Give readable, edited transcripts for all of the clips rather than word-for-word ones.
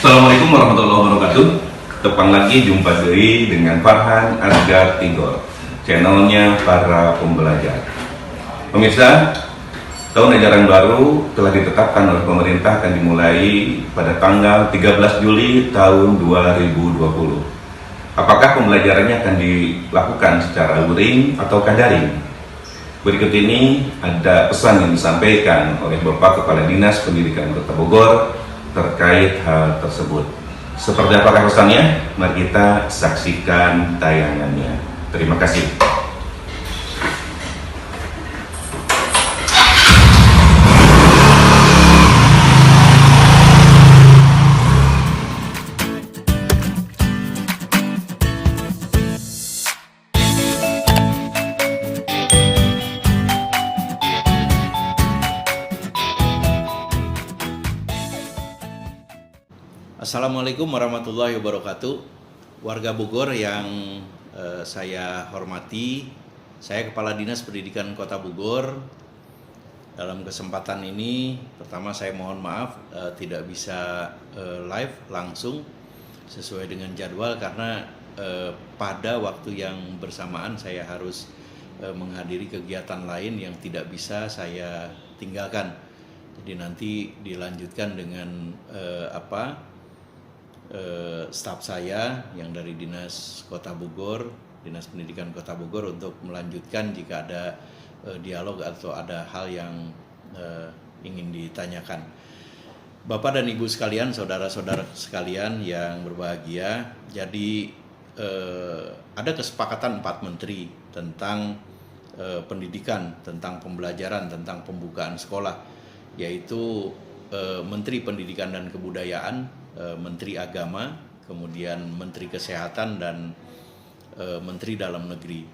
Assalamualaikum warahmatullahi wabarakatuh. Ketepang lagi jumpa diri dengan Farhan Asgar Tigor, channelnya para pembelajar. Pemirsa, tahun ajaran baru telah ditetapkan oleh pemerintah akan dimulai pada tanggal 13 Juli tahun 2020. Apakah pembelajarannya akan dilakukan secara luring atau daring? Berikut ini ada pesan yang disampaikan oleh Bapak Kepala Dinas Pendidikan Kota Bogor terkait hal tersebut. Seperti apakah pesannya? Mari kita saksikan tayangannya. Terima kasih. Assalamualaikum warahmatullahi wabarakatuh. Warga Bogor yang saya hormati, saya Kepala Dinas Pendidikan Kota Bogor. Dalam kesempatan ini, pertama saya mohon maaf tidak bisa live langsung sesuai dengan jadwal karena pada waktu yang bersamaan saya harus menghadiri kegiatan lain yang tidak bisa saya tinggalkan. Jadi nanti dilanjutkan dengan staf saya yang dari Dinas Kota Bogor, Dinas Pendidikan Kota Bogor untuk melanjutkan jika ada dialog atau ada hal yang ingin ditanyakan. Bapak dan Ibu sekalian, saudara-saudara sekalian yang berbahagia, jadi ada kesepakatan 4 menteri tentang pendidikan, tentang pembelajaran, tentang pembukaan sekolah, yaitu Menteri Pendidikan dan Kebudayaan, Menteri Agama, kemudian Menteri Kesehatan, dan Menteri Dalam Negeri.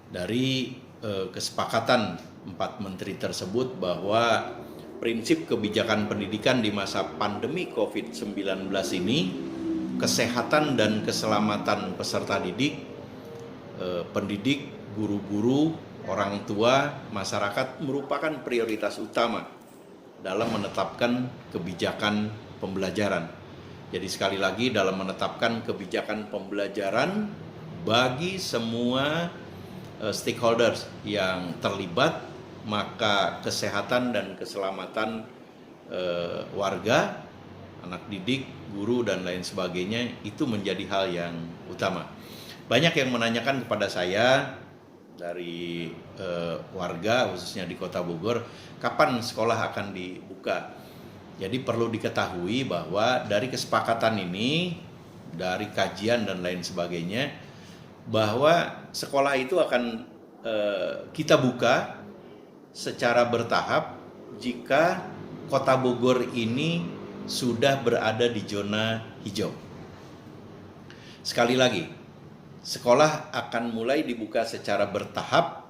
Dari kesepakatan 4 menteri tersebut bahwa prinsip kebijakan pendidikan di masa pandemi COVID-19 ini, kesehatan dan keselamatan peserta didik, pendidik, guru-guru, orang tua, masyarakat merupakan prioritas utama dalam menetapkan kebijakan pembelajaran. Jadi sekali lagi, dalam menetapkan kebijakan pembelajaran bagi semua stakeholders yang terlibat, maka kesehatan dan keselamatan warga, anak didik, guru, dan lain sebagainya itu menjadi hal yang utama. Banyak yang menanyakan kepada saya dari warga khususnya di Kota Bogor, kapan sekolah akan dibuka? Jadi perlu diketahui bahwa dari kesepakatan ini, dari kajian dan lain sebagainya, bahwa sekolah itu akan kita buka secara bertahap jika Kota Bogor ini sudah berada di zona hijau. Sekali lagi, sekolah akan mulai dibuka secara bertahap.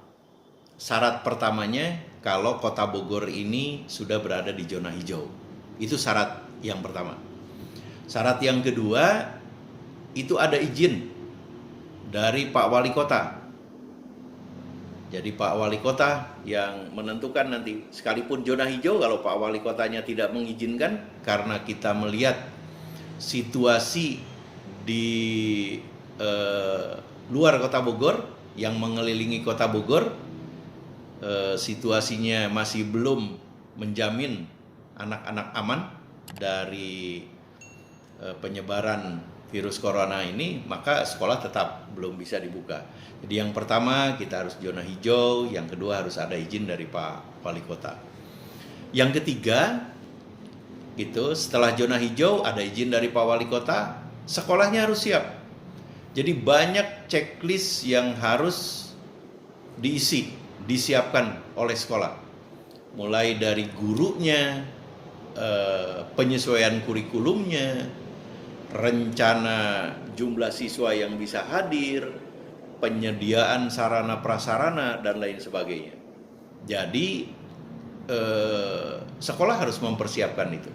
Syarat pertamanya kalau Kota Bogor ini sudah berada di zona hijau. Itu syarat yang pertama. Syarat yang kedua, itu ada izin dari Pak Wali Kota. Jadi Pak Wali Kota yang menentukan nanti, sekalipun zona hijau, kalau Pak Wali Kotanya tidak mengizinkan, karena kita melihat situasi di luar Kota Bogor, yang mengelilingi Kota Bogor, situasinya masih belum menjamin anak-anak aman dari penyebaran virus corona ini, maka sekolah tetap belum bisa dibuka. Jadi yang pertama kita harus zona hijau, yang kedua harus ada izin dari Pak Wali Kota. Yang ketiga, itu setelah zona hijau ada izin dari Pak Wali Kota, sekolahnya harus siap. Jadi banyak checklist yang harus disiapkan oleh sekolah. Mulai dari gurunya, penyesuaian kurikulumnya, rencana jumlah siswa yang bisa hadir, penyediaan sarana prasarana, dan lain sebagainya. Jadi sekolah harus mempersiapkan itu.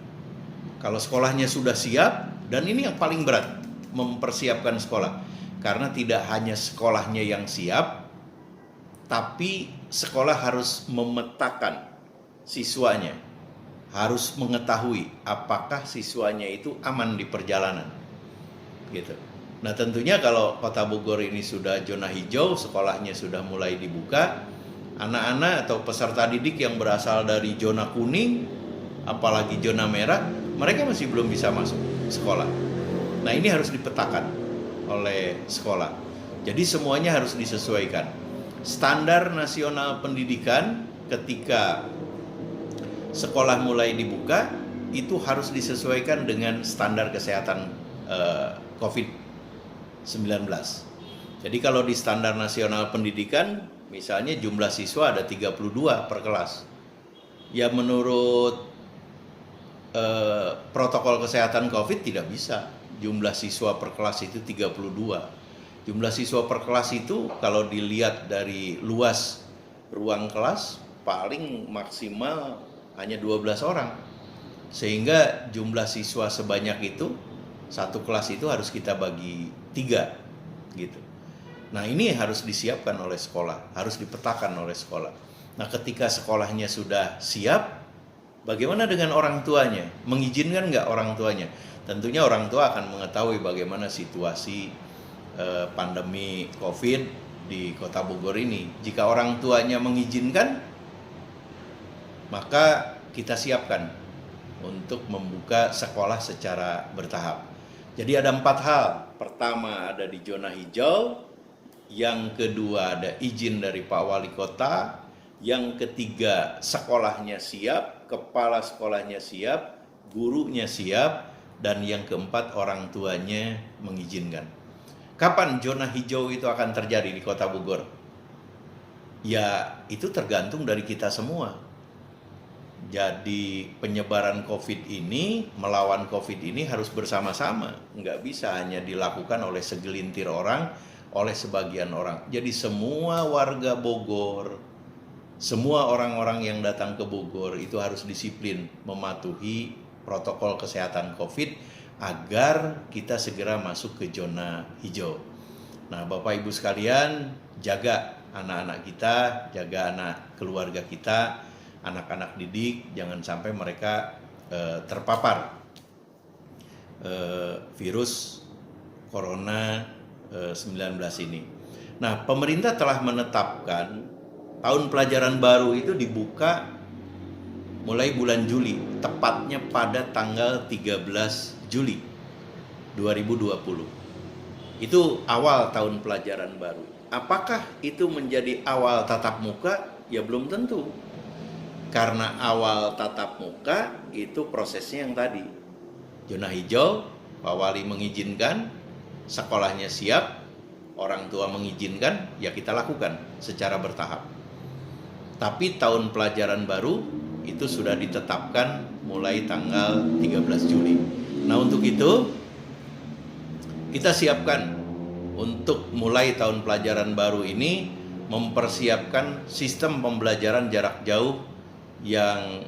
Kalau sekolahnya sudah siap, dan ini yang paling berat, mempersiapkan sekolah, karena tidak hanya sekolahnya yang siap, tapi sekolah harus memetakan siswanya. harus mengetahui apakah siswanya itu aman di perjalanan, gitu. Nah tentunya kalau Kota Bogor ini sudah zona hijau, sekolahnya sudah mulai dibuka, anak-anak atau peserta didik yang berasal dari zona kuning, apalagi zona merah, mereka masih belum bisa masuk sekolah. Nah ini harus dipetakan oleh sekolah. Jadi semuanya harus disesuaikan. Standar nasional pendidikan ketika sekolah mulai dibuka itu harus disesuaikan dengan standar kesehatan COVID-19. Jadi kalau di standar nasional pendidikan misalnya jumlah siswa ada 32 per kelas. Ya menurut protokol kesehatan COVID tidak bisa jumlah siswa per kelas itu 32. Jumlah siswa per kelas itu kalau dilihat dari luas ruang kelas paling maksimal hanya 12 orang. Sehingga jumlah siswa sebanyak itu, satu kelas itu harus kita bagi 3 gitu. Nah ini harus disiapkan oleh sekolah, harus dipetakan oleh sekolah. Nah ketika sekolahnya sudah siap, bagaimana dengan orang tuanya? Mengizinkan nggak orang tuanya? Tentunya orang tua akan mengetahui bagaimana situasi pandemi COVID di Kota Bogor ini. Jika orang tuanya mengizinkan, maka kita siapkan untuk membuka sekolah secara bertahap. Jadi ada 4 hal. Pertama ada di zona hijau, yang kedua ada izin dari Pak Wali Kota, yang ketiga sekolahnya siap, kepala sekolahnya siap, gurunya siap, dan yang keempat orang tuanya mengizinkan. Kapan zona hijau itu akan terjadi di Kota Bogor? Ya itu tergantung dari kita semua. Jadi penyebaran COVID ini, melawan COVID ini harus bersama-sama. Nggak bisa hanya dilakukan oleh segelintir orang, oleh sebagian orang. Jadi semua warga Bogor, semua orang-orang yang datang ke Bogor itu harus disiplin mematuhi protokol kesehatan COVID agar kita segera masuk ke zona hijau. Nah Bapak Ibu sekalian, jaga anak-anak kita, jaga anak keluarga kita, anak-anak didik, jangan sampai mereka terpapar virus corona 19 ini. Nah, pemerintah telah menetapkan tahun pelajaran baru itu dibuka mulai bulan Juli, tepatnya pada tanggal 13 Juli 2020. Itu awal tahun pelajaran baru. Apakah itu menjadi awal tatap muka? Ya belum tentu. Karena awal tatap muka itu prosesnya yang tadi. Zona hijau, Pak Wali mengizinkan, sekolahnya siap, orang tua mengizinkan, ya kita lakukan secara bertahap. Tapi tahun pelajaran baru itu sudah ditetapkan mulai tanggal 13 Juli. Nah untuk itu kita siapkan untuk mulai tahun pelajaran baru ini mempersiapkan sistem pembelajaran jarak jauh yang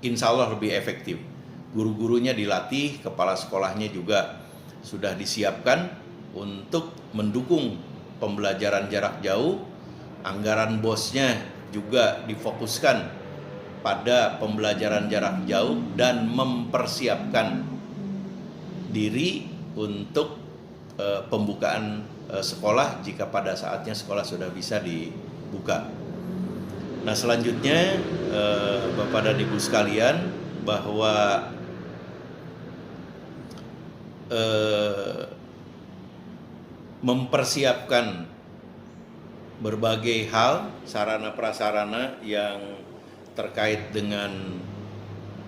insya Allah lebih efektif. Guru-gurunya dilatih, kepala sekolahnya juga sudah disiapkan untuk mendukung pembelajaran jarak jauh. Anggaran bosnya juga difokuskan pada pembelajaran jarak jauh dan mempersiapkan diri untuk pembukaan sekolah jika pada saatnya sekolah sudah bisa dibuka. Nah selanjutnya Bapak dan Ibu sekalian, bahwa mempersiapkan berbagai hal, sarana prasarana yang terkait dengan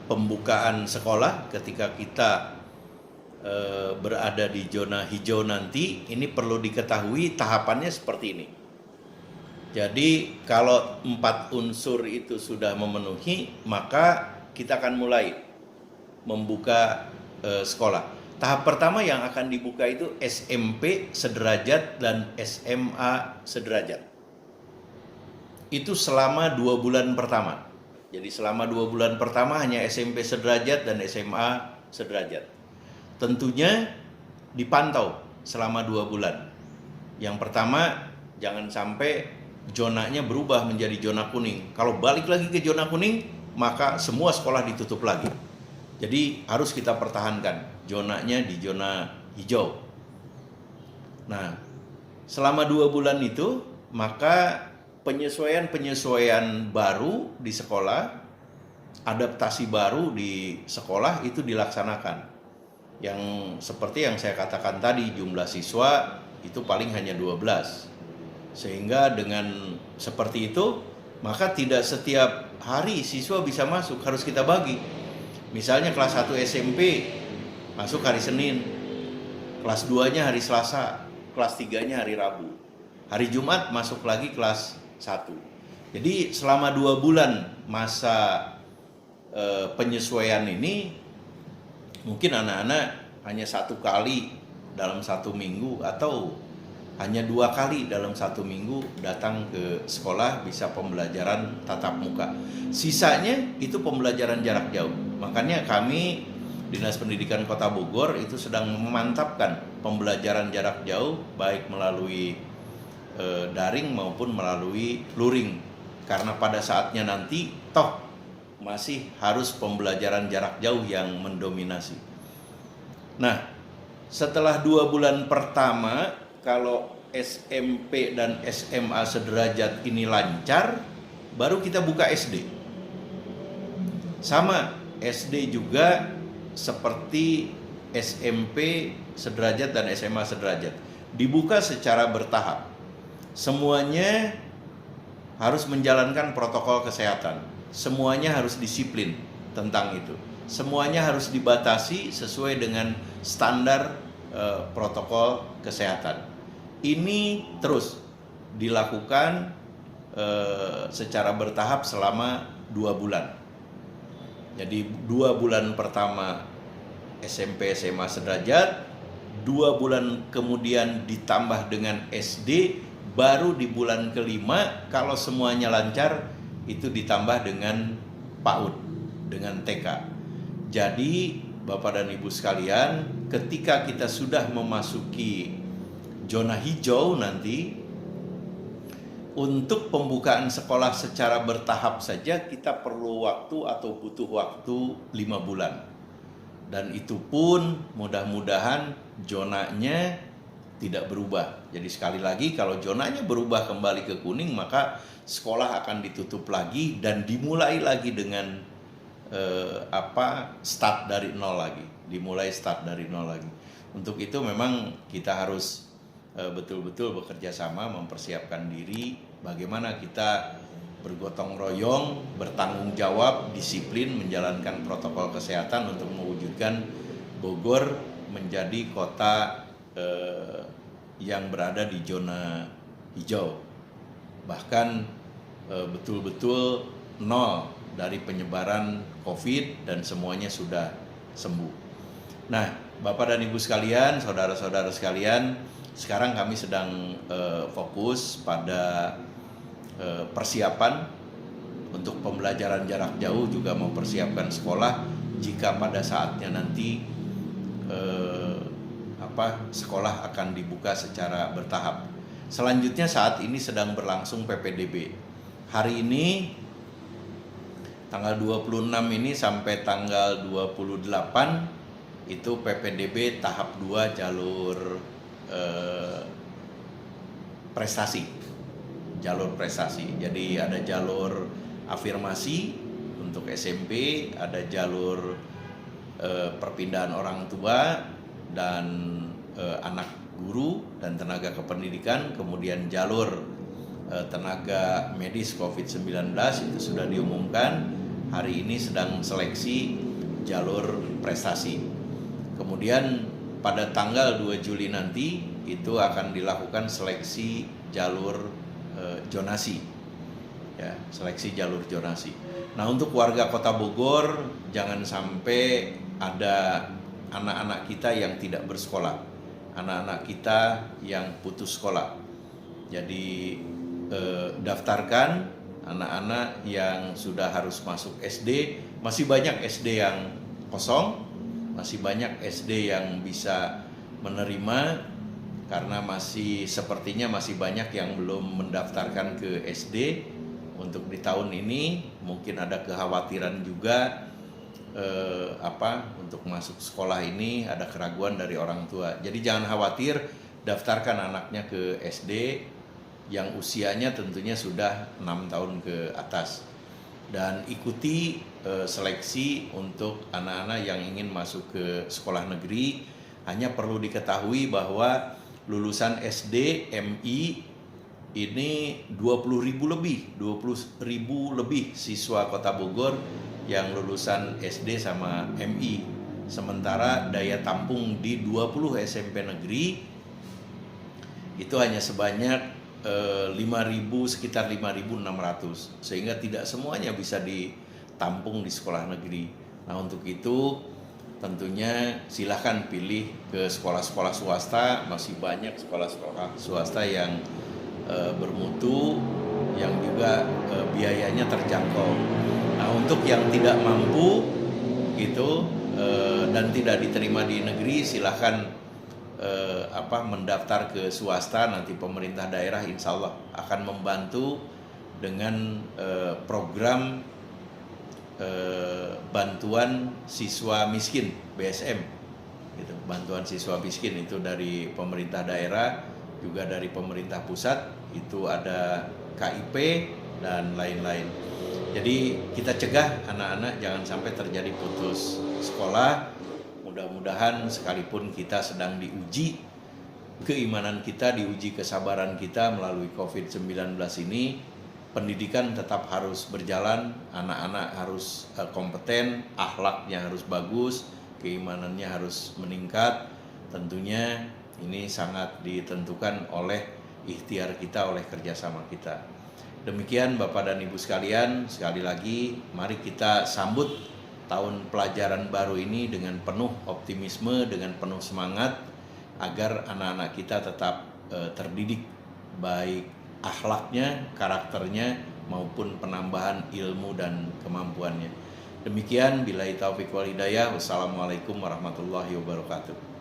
pembukaan sekolah ketika kita berada di zona hijau nanti, ini perlu diketahui tahapannya seperti ini. Jadi kalau 4 unsur itu sudah memenuhi, maka kita akan mulai membuka sekolah. Tahap pertama yang akan dibuka itu SMP sederajat dan SMA sederajat. Itu selama 2 bulan pertama. Jadi selama 2 bulan pertama hanya SMP sederajat dan SMA sederajat. Tentunya dipantau selama 2 bulan. Yang pertama, jangan sampai zonanya berubah menjadi zona kuning. Kalau balik lagi ke zona kuning, maka semua sekolah ditutup lagi. Jadi harus kita pertahankan zonanya di zona hijau. Nah, selama 2 bulan itu maka penyesuaian baru di sekolah, adaptasi baru di sekolah itu dilaksanakan. Yang seperti yang saya katakan tadi, jumlah siswa itu paling hanya 12. Sehingga dengan seperti itu, maka tidak setiap hari siswa bisa masuk, harus kita bagi. Misalnya kelas 1 SMP masuk hari Senin, kelas 2-nya hari Selasa, kelas 3-nya hari Rabu. Hari Jumat masuk lagi kelas 1. Jadi selama 2 bulan masa penyesuaian ini, mungkin anak-anak hanya 1 kali dalam 1 minggu atau hanya 2 kali dalam 1 minggu datang ke sekolah bisa pembelajaran tatap muka. Sisanya itu pembelajaran jarak jauh. Makanya kami Dinas Pendidikan Kota Bogor itu sedang memantapkan pembelajaran jarak jauh baik melalui daring maupun melalui luring. Karena pada saatnya nanti toh masih harus pembelajaran jarak jauh yang mendominasi. Nah, setelah 2 bulan pertama, kalau SMP dan SMA sederajat ini lancar, baru kita buka SD. Sama, SD juga seperti SMP sederajat dan SMA sederajat. Dibuka secara bertahap. Semuanya harus menjalankan protokol kesehatan. Semuanya harus disiplin tentang itu. Semuanya harus dibatasi sesuai dengan standar protokol kesehatan. Ini terus dilakukan secara bertahap selama 2 bulan. Jadi 2 bulan pertama SMP SMA sederajat, 2 bulan kemudian ditambah dengan SD, baru di bulan kelima kalau semuanya lancar itu ditambah dengan PAUD, dengan TK. Jadi Bapak dan Ibu sekalian, ketika kita sudah memasuki zona hijau nanti, untuk pembukaan sekolah secara bertahap saja kita perlu waktu atau butuh waktu 5 bulan. Dan itu pun mudah-mudahan zonanya tidak berubah. Jadi sekali lagi, kalau zonanya berubah kembali ke kuning, maka sekolah akan ditutup lagi dan dimulai lagi dengan start dari nol lagi. Dimulai start dari nol lagi. Untuk itu memang kita harus betul-betul bekerja sama, mempersiapkan diri, bagaimana kita bergotong royong, bertanggung jawab, disiplin, menjalankan protokol kesehatan untuk mewujudkan Bogor menjadi kota yang berada di zona hijau. Bahkan betul-betul nol dari penyebaran COVID dan semuanya sudah sembuh. Nah, Bapak dan Ibu sekalian, saudara-saudara sekalian, sekarang kami sedang fokus pada persiapan untuk pembelajaran jarak jauh, juga mempersiapkan sekolah jika pada saatnya nanti sekolah akan dibuka secara bertahap. Selanjutnya saat ini sedang berlangsung PPDB. Hari ini tanggal 26 ini sampai tanggal 28 itu PPDB tahap 2 jalur prestasi. Jalur prestasi. Jadi ada jalur afirmasi untuk SMP, ada jalur perpindahan orang tua dan anak guru dan tenaga kependidikan, kemudian jalur tenaga medis COVID-19 itu sudah diumumkan. Hari ini sedang seleksi jalur prestasi. Kemudian pada tanggal 2 Juli nanti itu akan dilakukan seleksi jalur zonasi. Ya, seleksi jalur zonasi. Nah, untuk warga Kota Bogor jangan sampai ada anak-anak kita yang tidak bersekolah, anak-anak kita yang putus sekolah. Jadi daftarkan anak-anak yang sudah harus masuk SD. Masih banyak SD yang kosong, masih banyak SD yang bisa menerima, karena sepertinya masih banyak yang belum mendaftarkan ke SD untuk di tahun ini mungkin ada kekhawatiran juga untuk masuk sekolah ini ada keraguan dari orang tua. Jadi jangan khawatir, daftarkan anaknya ke SD yang usianya tentunya sudah 6 tahun ke atas. Dan ikuti seleksi untuk anak-anak yang ingin masuk ke sekolah negeri. Hanya perlu diketahui bahwa lulusan SD, MI ini 20.000 lebih siswa Kota Bogor yang lulusan SD sama MI. Sementara daya tampung di 20 SMP negeri itu hanya sebanyak 5.000, sekitar 5.600, sehingga tidak semuanya bisa ditampung di sekolah negeri. Nah, untuk itu tentunya silahkan pilih ke sekolah-sekolah swasta. Masih banyak sekolah-sekolah swasta yang bermutu, yang juga biayanya terjangkau. Nah, untuk yang tidak mampu gitu dan tidak diterima di negeri, silahkan mendaftar ke swasta. Nanti pemerintah daerah insya Allah akan membantu dengan program bantuan siswa miskin BSM gitu. Bantuan siswa miskin itu dari pemerintah daerah, juga dari pemerintah pusat, itu ada KIP dan lain-lain. Jadi kita cegah anak-anak jangan sampai terjadi putus sekolah. Mudah-mudahan sekalipun kita sedang diuji keimanan kita, diuji kesabaran kita melalui COVID-19 ini, pendidikan tetap harus berjalan, anak-anak harus kompeten, akhlaknya harus bagus, keimanannya harus meningkat. Tentunya ini sangat ditentukan oleh ikhtiar kita, oleh kerjasama kita. Demikian Bapak dan Ibu sekalian, sekali lagi mari kita sambut tahun pelajaran baru ini dengan penuh optimisme, dengan penuh semangat, agar anak-anak kita tetap terdidik, baik akhlaknya, karakternya, maupun penambahan ilmu dan kemampuannya. Demikian, billahi taufiq wal hidayah. Wassalamualaikum warahmatullahi wabarakatuh.